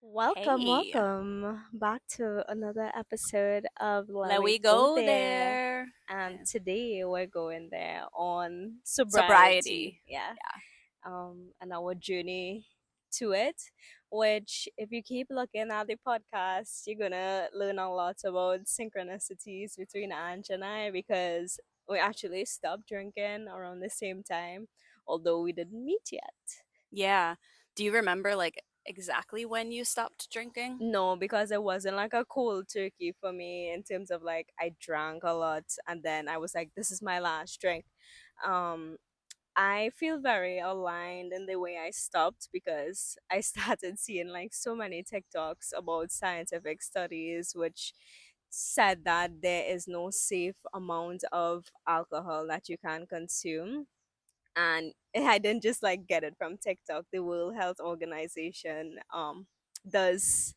Welcome, Hey, welcome back to another episode of let Lewwe we Go go There. there. And today we're going there on sobriety. Sobriety. Yeah. Yeah. And our journey to it, which if you keep looking at the podcast, you're gonna learn a lot about synchronicities between Ange and I because we actually stopped drinking around the same time, although we didn't meet yet. Yeah. Do you remember exactly when you stopped drinking? No, because it wasn't like a cold turkey for me in terms of like I drank a lot and then I was like, this is my last drink. Um, I feel very aligned in the way I stopped because I started seeing like so many TikToks about scientific studies which said that there is no safe amount of alcohol that you can consume, and I didn't just like get it from TikTok. The World Health Organization does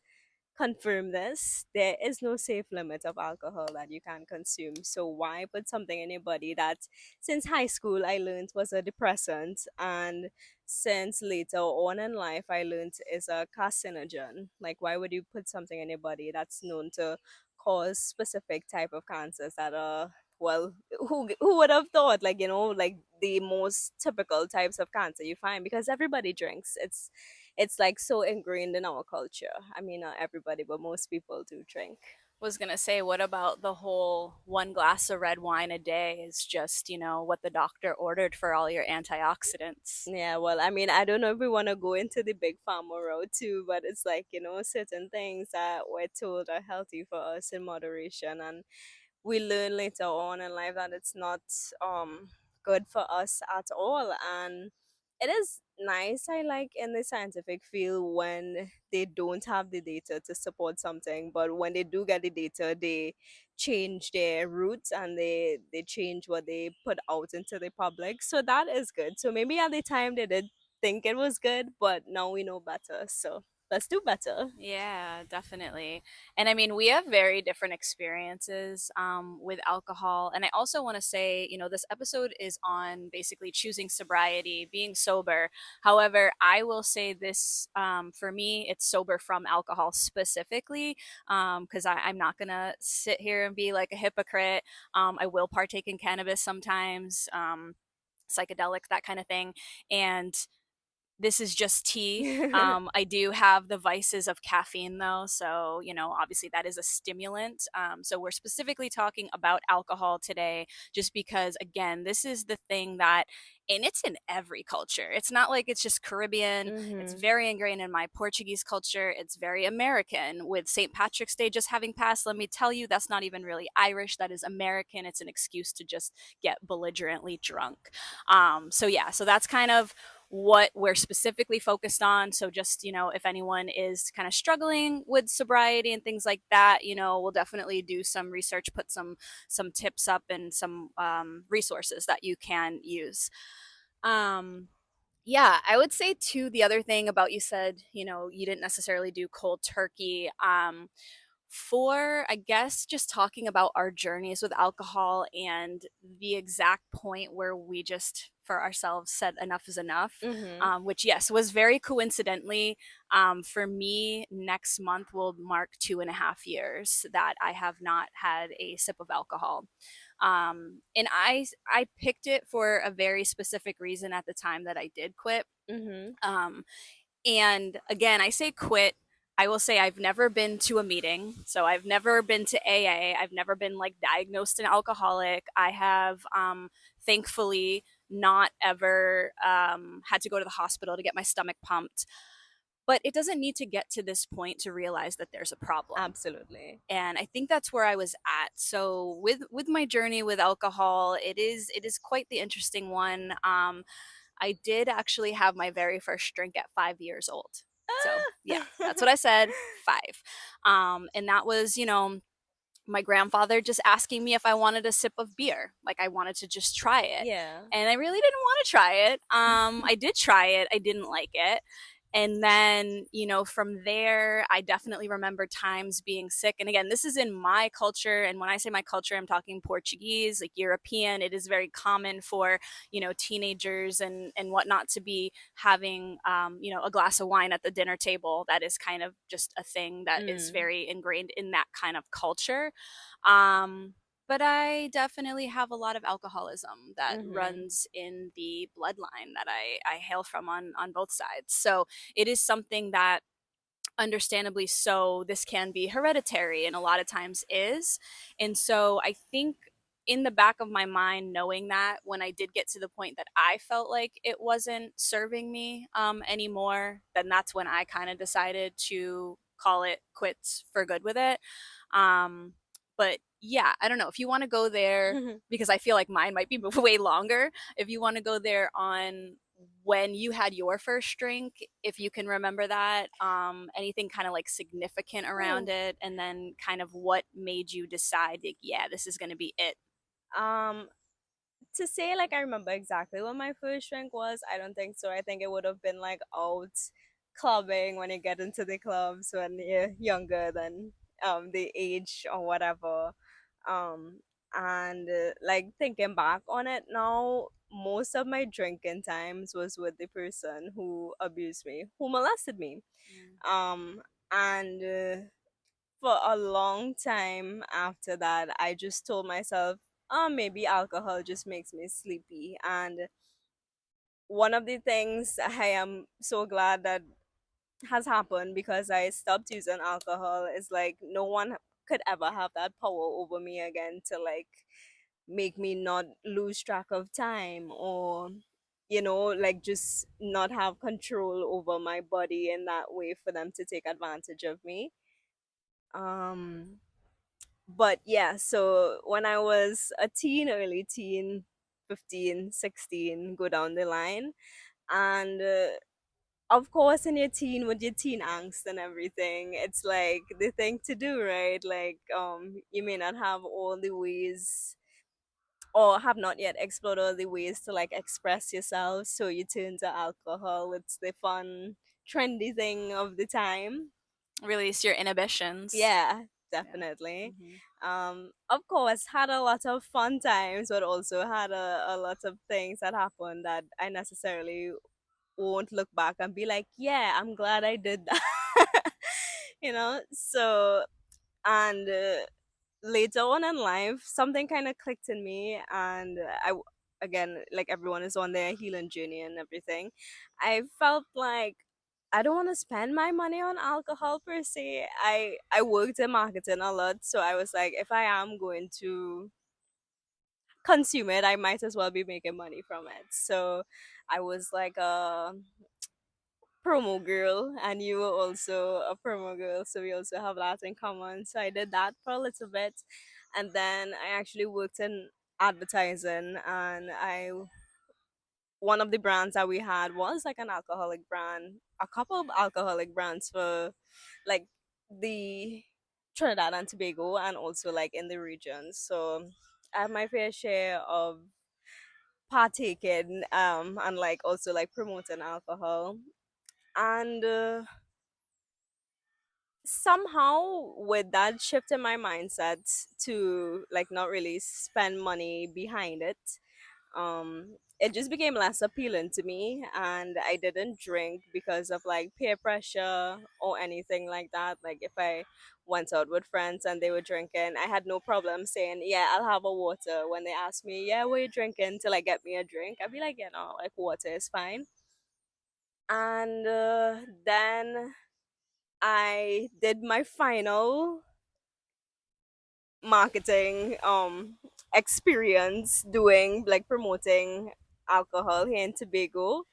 confirm this. There is no safe limit of alcohol that you can consume. So why put something in your body that since high school I learned was a depressant, and since later on in life I learned is a carcinogen. Like why would you put something in your body that's known to cause specific type of cancers that are, well, who would have thought, like, like the most typical types of cancer you find because everybody drinks. It's like so ingrained in our culture. I mean, not everybody, but most people do drink. Was gonna say, what about the whole one glass of red wine a day is just, what the doctor ordered for all your antioxidants? Yeah, well, I mean, I don't know if we want to go into the big pharma road too, but it's like, certain things that we're told are healthy for us in moderation. And we learn later on in life that it's not good for us at all. And it is nice, I like, in the scientific field when they don't have the data to support something, but when they do get the data, they change their routes and they change what they put out into the public. So that is good. So maybe at the time they did think it was good, but now we know better, so let's do better. Yeah, definitely. And I mean, we have very different experiences with alcohol. And I also want to say, this episode is on basically choosing sobriety, being sober. However, I will say this for me, it's sober from alcohol specifically, because I'm not going to sit here and be like a hypocrite. I will partake in cannabis sometimes. Psychedelics, that kind of thing. And this is just tea. I do have the vices of caffeine though. So, obviously that is a stimulant. So we're specifically talking about alcohol today, just because, again, this is the thing that, and it's in every culture. It's not like it's just Caribbean. It's Mm-hmm. very ingrained in my Portuguese culture. It's very American with St. Patrick's Day just having passed. Let me tell you, that's not even really Irish. That is American. It's an excuse to just get belligerently drunk. So that's kind of what we're specifically focused on. So just, if anyone is kind of struggling with sobriety and things like that, we'll definitely do some research, put some tips up and some resources that you can use. Um, yeah, I would say too, the other thing about, you said, you didn't necessarily do cold turkey. For, I guess, just talking about our journeys with alcohol and the exact point where we just for ourselves said enough is enough, Mm-hmm. which, yes, was very coincidentally, for me, next month will mark 2.5 years that I have not had a sip of alcohol. And I picked it for a very specific reason at the time that I did quit. Mm-hmm. um, and again, I say quit. I will say I've never been to a meeting. So I've never been to AA. I've never been like diagnosed an alcoholic. I have, thankfully, not ever had to go to the hospital to get my stomach pumped. But it doesn't need to get to this point to realize that there's a problem. Absolutely. And I think that's where I was at. So with my journey with alcohol, it is quite the interesting one. I did actually have my very first drink at 5 years old. So yeah, that's what I said, five. And that was, my grandfather just asking me if I wanted a sip of beer. Like I wanted to just try it. Yeah. And I really didn't want to try it. I did try it. I didn't like it. And then, from there, I definitely remember times being sick. And again, this is in my culture. And when I say my culture, I'm talking Portuguese, like European. It is very common for, teenagers and whatnot to be having, a glass of wine at the dinner table. That is kind of just a thing that is Mm. very ingrained in that kind of culture. Um, but I definitely have a lot of alcoholism that Mhm. runs in the bloodline that I hail from on both sides. So it is something that, understandably so, this can be hereditary and a lot of times is. And so I think in the back of my mind, knowing that when I did get to the point that I felt like it wasn't serving me anymore, then that's when I kind of decided to call it quits for good with it. um, but yeah, I don't know if you want to go there, because I feel like mine might be way longer. If you want to go there on when you had your first drink, if you can remember that, anything kind of like significant around Ooh. it, and then kind of what made you decide, like, yeah, this is going to be it. Um, to say like I remember exactly what my first drink was, I don't think so. I think it would have been like out clubbing when you get into the clubs when you're younger than the age or whatever. Um, and like thinking back on it now, most of my drinking times was with the person who abused me, who molested me. Mm. Um, and for a long time after that, I just told myself, oh, maybe alcohol just makes me sleepy. And one of the things I am so glad that has happened because I stopped using alcohol is like no one could ever have that power over me again to like make me not lose track of time or like just not have control over my body in that way for them to take advantage of me. um but yeah, so when I was a teen, early teen, 15, 16, go down the line, and of course in your teen with your teen angst and everything, it's like the thing to do, right? Like you may not have all the ways or have not yet explored all the ways to like express yourself, so you turn to alcohol. It's the fun trendy thing of the time. Release your inhibitions. Yeah, Yeah. definitely. Hmm. Of course, had a lot of fun times, but also had a lot of things that happened that I necessarily won't look back and be like, yeah, I'm glad I did that. So, and later on in life, something kind of clicked in me, and again, like everyone is on their healing journey and everything. I felt like I don't want to spend my money on alcohol per se. I worked in marketing a lot, so I was like, if I am going to consume it, I might as well be making money from it. So I was like a promo girl, and you were also a promo girl, so we also have that in common. So I did that for a little bit, and then I actually worked in advertising, and I one of the brands that we had was like an alcoholic brand, a couple of alcoholic brands for like the Trinidad and Tobago and also like in the region. So I have my fair share of partaking and like also like promoting alcohol. And somehow with that shift in my mindset to like not really spend money behind it, it just became less appealing to me, and I didn't drink because of like peer pressure or anything like that. Like if I went out with friends and they were drinking, I had no problem saying, yeah, I'll have a water. When they asked me, yeah, what are you drinking, to like get me a drink, I'd be like, like water is fine. And then I did my final marketing experience doing like promoting alcohol here in Tobago,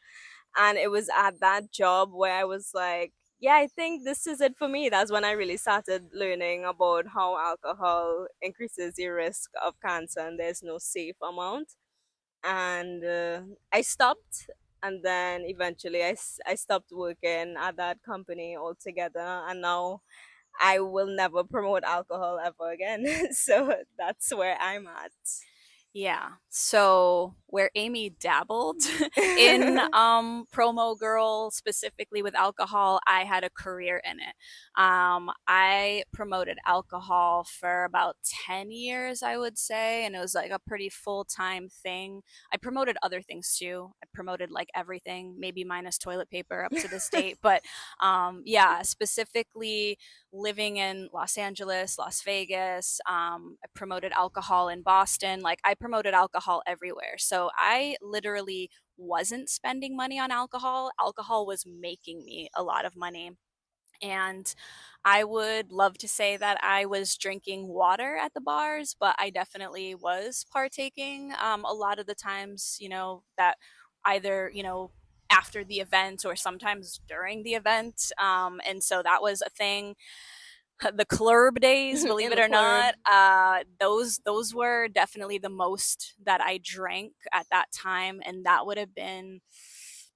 and it was at that job where I was like, yeah, I think this is it for me. That's when I really started learning about how alcohol increases your risk of cancer and there's no safe amount. And I stopped, and then eventually I stopped working at that company altogether, and now I will never promote alcohol ever again. So that's where I'm at. Yeah. So where Amy dabbled in promo girl specifically with alcohol, I had a career in it. I promoted alcohol for about 10 years, I would say, and it was like a pretty full-time thing. I promoted other things too. I promoted like everything, maybe minus toilet paper up to this date, but yeah, specifically living in Los Angeles, Las Vegas. I promoted alcohol in Boston. Like I promoted alcohol everywhere. So I literally wasn't spending money on alcohol. Alcohol was making me a lot of money. And I would love to say that I was drinking water at the bars, but I definitely was partaking a lot of the times, that either, after the event or sometimes during the event. And so that was a thing. The club days, believe In it the or club. not, those were definitely the most that I drank at that time, and that would have been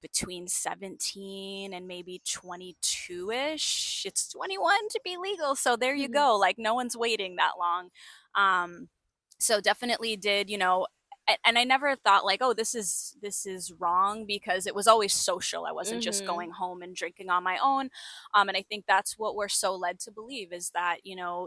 between 17 and maybe 22ish. It's 21 to be legal, so there you Mhm. go. Like no one's waiting that long. Um, so definitely did, and I never thought like, oh, this is wrong because it was always social. I wasn't just Mhm. going home and drinking on my own. And I think that's what we're so led to believe is that,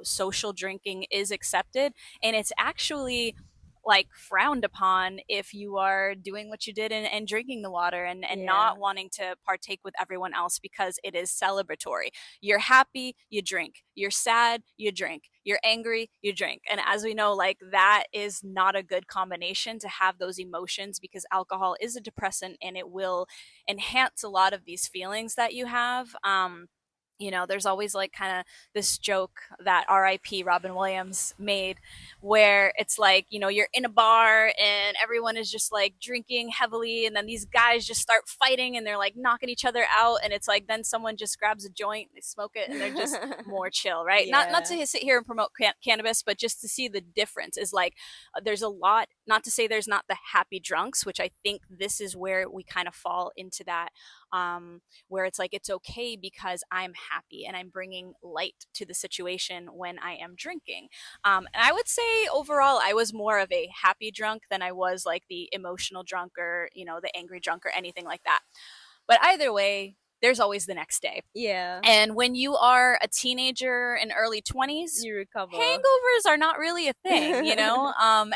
social drinking is accepted. And it's actually like frowned upon if you are doing what you did and drinking the water and Yeah. not wanting to partake with everyone else because it is celebratory. You're happy, you drink. You're sad, you drink. You're angry, you drink. And as we know, like that is not a good combination to have those emotions because alcohol is a depressant and it will enhance a lot of these feelings that you have. There's always like kind of this joke that RIP Robin Williams made where it's like, you're in a bar and everyone is just like drinking heavily and then these guys just start fighting and they're like knocking each other out and it's like then someone just grabs a joint, they smoke it and they're just more chill, right? Not Yeah. to sit here and promote cannabis, but just to see the difference is like there's a lot, not to say there's not the happy drunks, which I think this is where we kind of fall into that where it's like it's okay because I'm happy and I'm bringing light to the situation when I am drinking. And I would say overall, I was more of a happy drunk than I was like the emotional drunk or, the angry drunk or anything like that. But either way, there's always the next day. Yeah. And when you are a teenager in early 20s, You recover. hangovers are not really a thing,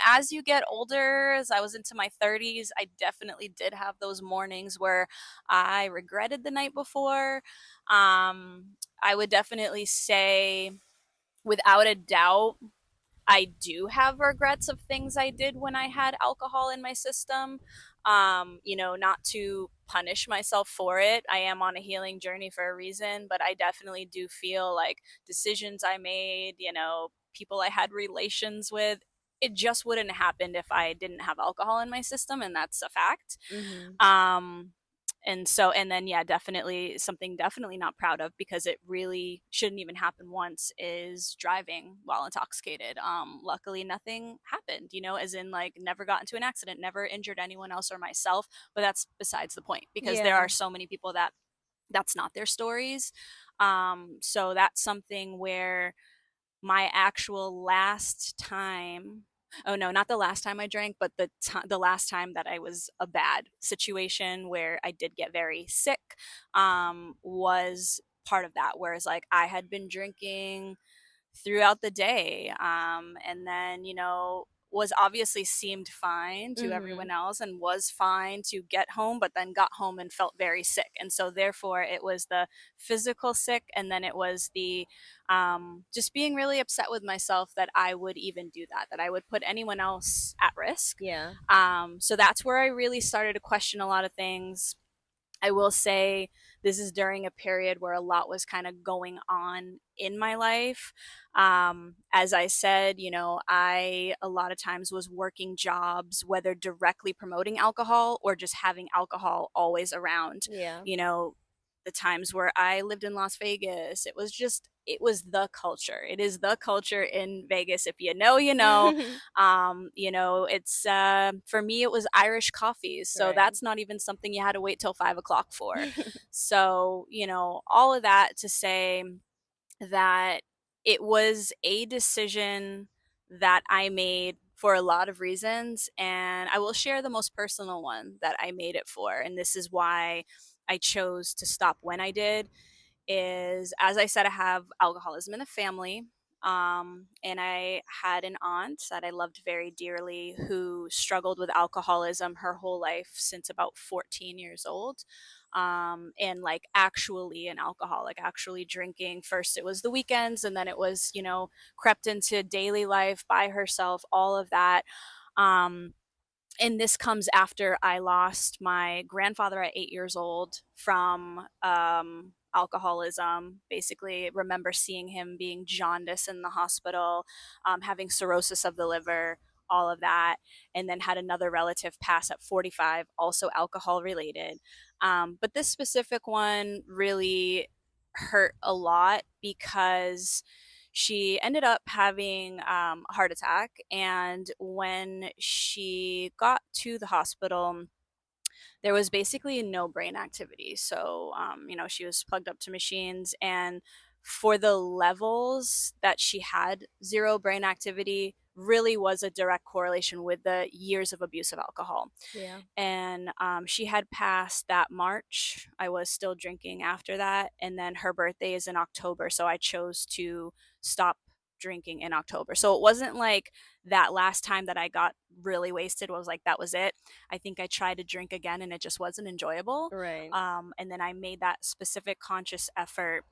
as you get older, as I was into my 30s, I definitely did have those mornings where I regretted the night before. I would definitely say, without a doubt, I do have regrets of things I did when I had alcohol in my system. Not to punish myself for it. I am on a healing journey for a reason, but I definitely do feel like decisions I made, people I had relations with, it just wouldn't have happened if I didn't have alcohol in my system, and that's a fact. Mhm. Um, and then yeah, definitely something definitely not proud of because it really shouldn't even happen once is driving while intoxicated. Luckily nothing happened, as in like never got into an accident, never injured anyone else or myself, but that's besides the point because there Yeah. are so many people that that's not their stories. So that's something where my actual last time, oh no, not the last time I drank, but the last time that I was a bad situation where I did get very sick, was part of that. Whereas like I had been drinking throughout the day, and then was obviously seemed fine to everyone Mhm. else and was fine to get home, but then got home and felt very sick. And so therefore it was the physical sick, and then it was the just being really upset with myself that I would even do that I would put anyone else at risk. Yeah. So that's where I really started to question a lot of things. I will say this is during a period where a lot was kind of going on in my life. As I said, I a lot of times was working jobs, whether directly promoting alcohol or just having alcohol always around. Yeah. You know, the times where I lived in Las Vegas, it was the culture. It is the culture in Vegas. If you know, you know. It's for me it was Irish coffees, so Right. that's not even something you had to wait till 5 o'clock for. So all of that to say that it was a decision that I made for a lot of reasons, and I will share the most personal one that I made it for. And this is why I chose to stop when I did. Is, as I said, I have alcoholism in the family. And I had an aunt that I loved very dearly who struggled with alcoholism her whole life since about 14 years old. And like actually an alcoholic, actually drinking. First, it was the weekends, and then it was, crept into daily life by herself, all of that. Um, and this comes after I lost my grandfather at 8 years old from alcoholism. Basically, remember seeing him being jaundiced in the hospital, having cirrhosis of the liver, all of that, and then had another relative pass at 45, also alcohol related. But this specific one really hurt a lot because she ended up having a heart attack. And when she got to the hospital, there was basically no brain activity. So, she was plugged up to machines. And for the levels that she had zero brain activity, really was a direct correlation with the years of abuse of alcohol. Yeah. And she had passed that March. I was still drinking after that, and then her birthday is in October, so I chose to stop drinking in October. So it wasn't like that last time that I got really wasted was like that was it. I think I tried to drink again and it just wasn't enjoyable. Right. And then I made that specific conscious effort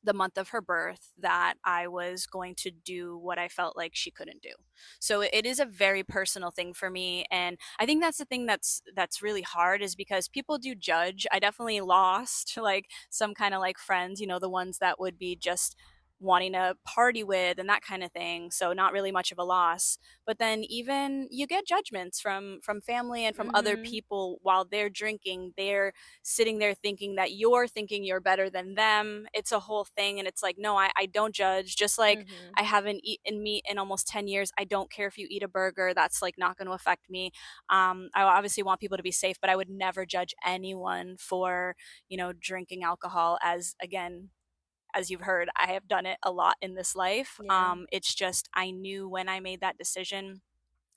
the month of her birth that I was going to do what I felt like she couldn't do. So it is a very personal thing for me, and I think that's the thing that's really hard is because people do judge. I definitely lost like some kind of like friends, the ones that would be just wanting to party with and that kind of thing. So not really much of a loss. But then even you get judgments from family and from other Mhm. people while they're drinking. They're sitting there thinking that you're thinking you're better than them. It's a whole thing. And it's like, no, I don't judge. Just like Mhm. I haven't eaten meat in almost 10 years. I don't care if you eat a burger. That's like not going to affect me. I obviously want people to be safe, but I would never judge anyone for, drinking alcohol. As again, as you've heard, I have done it a lot in this life. Yeah. It's just, I knew when I made that decision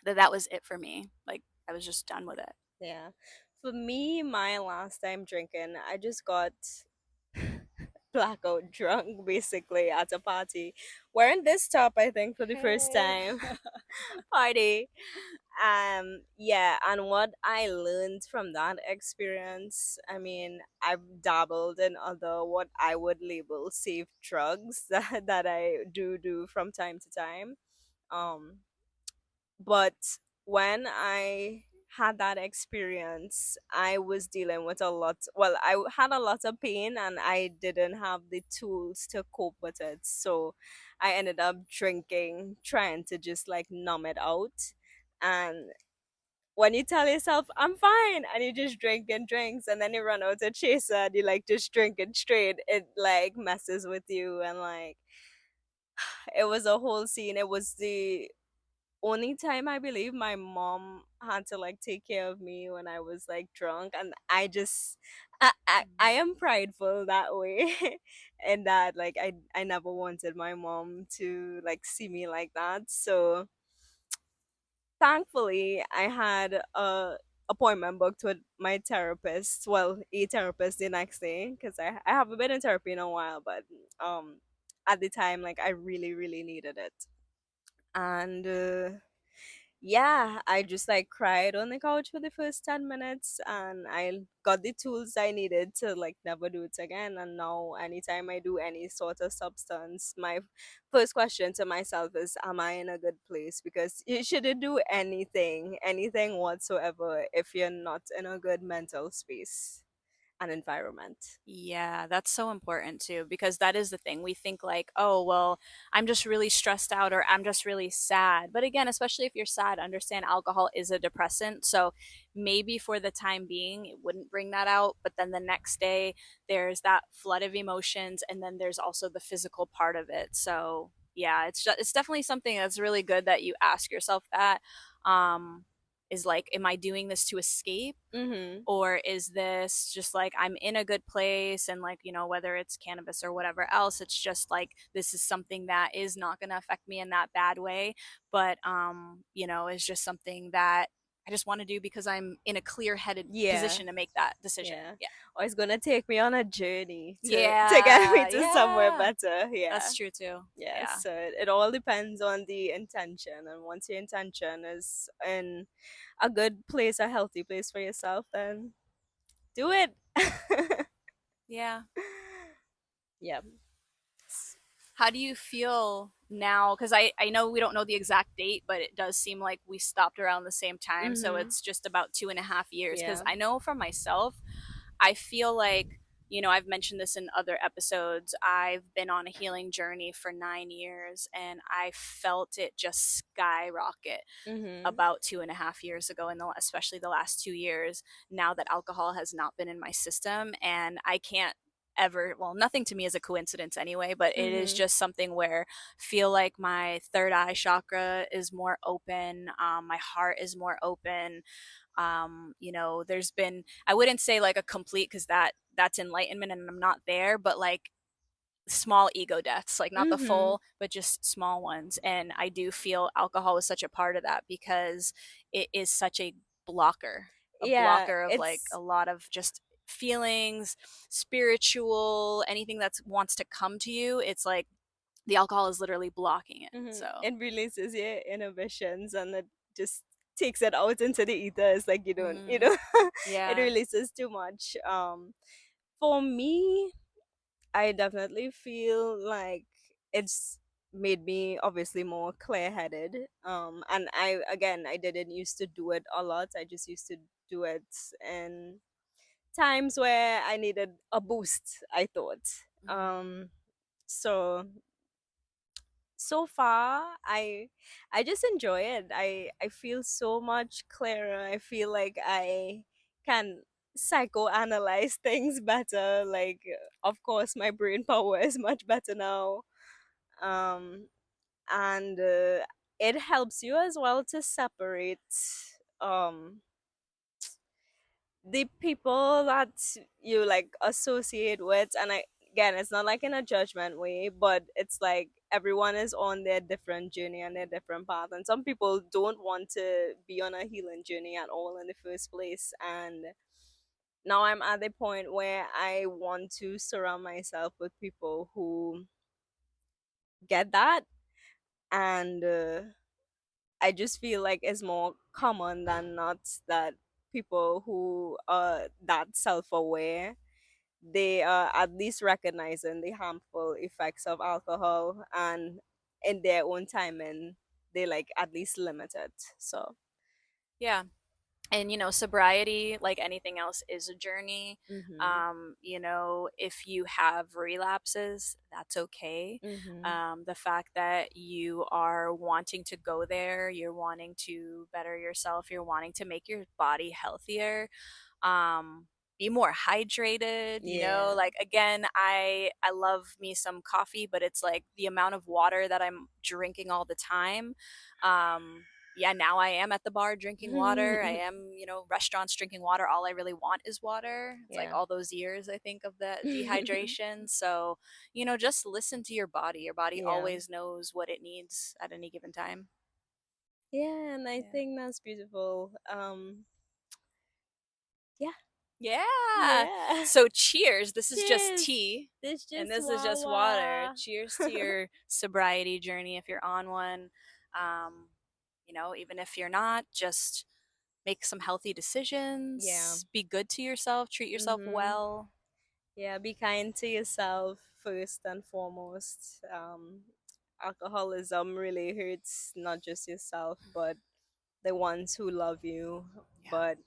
that that was it for me. Like, I was just done with it. Yeah. For me, my last time drinking, I just got blackout drunk basically at a party. Wearing this top, I think, for the first Hey. time. Party. Yeah, and what I learned from that experience, I mean, I've dabbled in other what I would label safe drugs that I do from time to time. Um but when I had that experience, I was dealing with a lot. Well, I had a lot of pain and I didn't have the tools to cope with it. So I ended up drinking, trying to just like numb it out. And when you tell yourself, I'm fine, and you just drink and drinks, and then you run out of chaser and you like just drink it straight, it like messes with you. And like, it was a whole scene. It was the only time I believe my mom had to like take care of me when I was like drunk, and I am prideful that way. And that like I never wanted my mom to like see me like that. So thankfully I had a appointment booked with my therapist, well, a therapist, the next day, because I haven't been in therapy in a while, but um at the time like I really needed it. And yeah, I just like cried on the couch for the first 10 minutes, and I got the tools I needed to like never do it again. And now anytime I do any sort of substance, my first question to myself is, am I in a good place? Because you shouldn't do anything whatsoever if you're not in a good mental space and environment. Yeah, that's so important too, because that is the thing. We think like, oh, well, I'm just really stressed out or I'm just really sad. But again, especially if you're sad, understand alcohol is a depressant. So maybe for the time being, it wouldn't bring that out. But then the next day, there's that flood of emotions. And then there's also the physical part of it. So yeah, it's definitely something that's really good that you ask yourself that. Um, is like, am I doing this to escape, Mhm. or is this just like I'm in a good place, and like, whether it's cannabis or whatever else, it's just like this is something that is not going to affect me in that bad way, but is just something that I just want to do because I'm in a clear-headed Yeah. position to make that decision. Yeah. Yeah. Or it's gonna take me on a journey to get me Yeah, to somewhere yeah, better. Yeah. that's true too. Yeah. Yeah. So it all depends on the intention. And once your intention is in a good place, a healthy place for yourself, then do it. Yeah. Yeah. How do you feel now? Because I know we don't know the exact date, but it does seem like we stopped around the same time. So Mhm. it's just about 2.5 years. Because Yeah. I know for myself, I feel like, I've mentioned this in other episodes. I've been on a healing journey for 9 years, and I felt it just skyrocket Mhm. about 2.5 years ago, in especially the last 2 years, now that alcohol has not been in my system. And I can't ever, well, nothing to me is a coincidence anyway, but it is Mhm. just something where I feel like my third eye chakra is more open, my heart is more open. There's been, I wouldn't say like a complete, because that's enlightenment and I'm not there, but like small ego deaths, like not the Mhm. full, but just small ones. And I do feel alcohol is such a part of that, because it is such blocker, a Yeah, blocker of like it's a lot of just feelings, spiritual, anything that wants to come to you. It's like the alcohol is literally blocking it. mhm. So, It releases your inhibitions and it just takes it out into the ether. It's like mm, it yeah. releases too much. For me, I definitely feel like it's made me obviously more clear-headed. And I didn't used to do it a lot. I just used to do it in times where I needed a boost, I thought. Mm, Um, so far I just enjoy it. I feel so much clearer. I feel like I can psychoanalyze things better. Like, of course my brain power is much better now. um and it helps you as well to separate um the people that you like associate with. And again, it's not like in a judgment way, but it's like everyone is on their different journey and their different path, and some people don't want to be on a healing journey at all in the first place. And now I'm at the point where I want to surround myself with people who get that. And I just feel like it's more common than not that people who are that self-aware, they are at least recognizing the harmful effects of alcohol, and in their own time, and they like at least limit it. So yeah. And sobriety, like anything else, is a journey. mhm. If you have relapses, that's okay. Mhm. The fact that you are wanting to go there, you're wanting to better yourself, you're wanting to make your body healthier, um be more hydrated, Yeah. like, again, I love me some coffee, but it's like the amount of water that I'm drinking all the time. Yeah, now I am at the bar drinking water. I am, restaurants drinking water. All I really want is water. It's like Yeah. all those years, I think, of that dehydration. So, just listen to your body. Your body Yeah. always knows what it needs at any given time. Yeah, and I Yeah. think that's beautiful. Yeah. Yeah. Yeah. So cheers. This is just Cheers. tea This and just this is just water. Wawa. Cheers to your sobriety journey if you're on one. Um, even if you're not, just make some healthy Yeah. decisions. Be good to yourself. Treat yourself Mhm. well. Yeah, be kind to yourself first and foremost. Alcoholism really hurts not just yourself, but the ones who love you. Yeah. But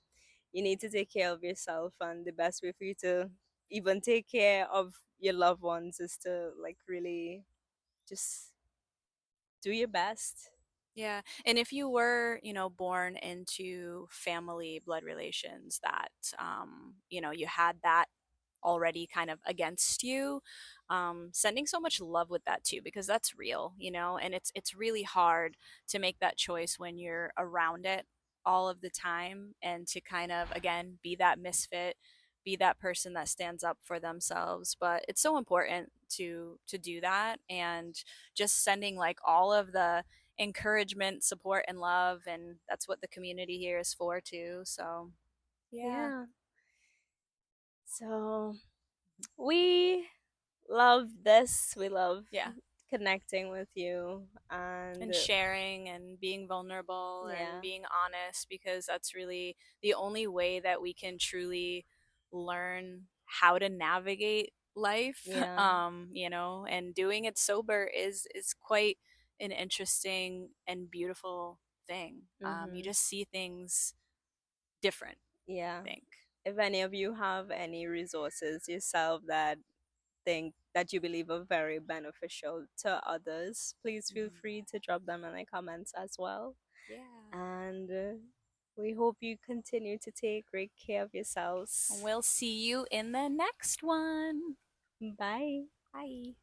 you need to take care of yourself, and the best way for you to even take care of your loved ones is to like really just do your best. Yeah. And if you were, born into family blood relations that, you had that already kind of against you, sending so much love with that too, because that's real, and it's really hard to make that choice when you're around it all of the time, and to kind of, again, be that misfit, be that person that stands up for themselves. But it's so important to do that, and just sending like all of the encouragement, support, and love, and that's what the community here is for too. So yeah. Yeah. So we love this. We love Yeah. connecting with you. And And sharing and being vulnerable and yeah. being honest, because that's really the only way that we can truly learn how to navigate life. Yeah. And doing it sober is quite an interesting and beautiful thing. You Mhm. just see things different, Yeah. I think. If any of you have any resources yourself that think that you believe are very beneficial to others, please feel Mhm. free to drop them in the comments as well. Yeah. And we hope you continue to take great care of yourselves. We'll see you in the next one. Bye. Bye.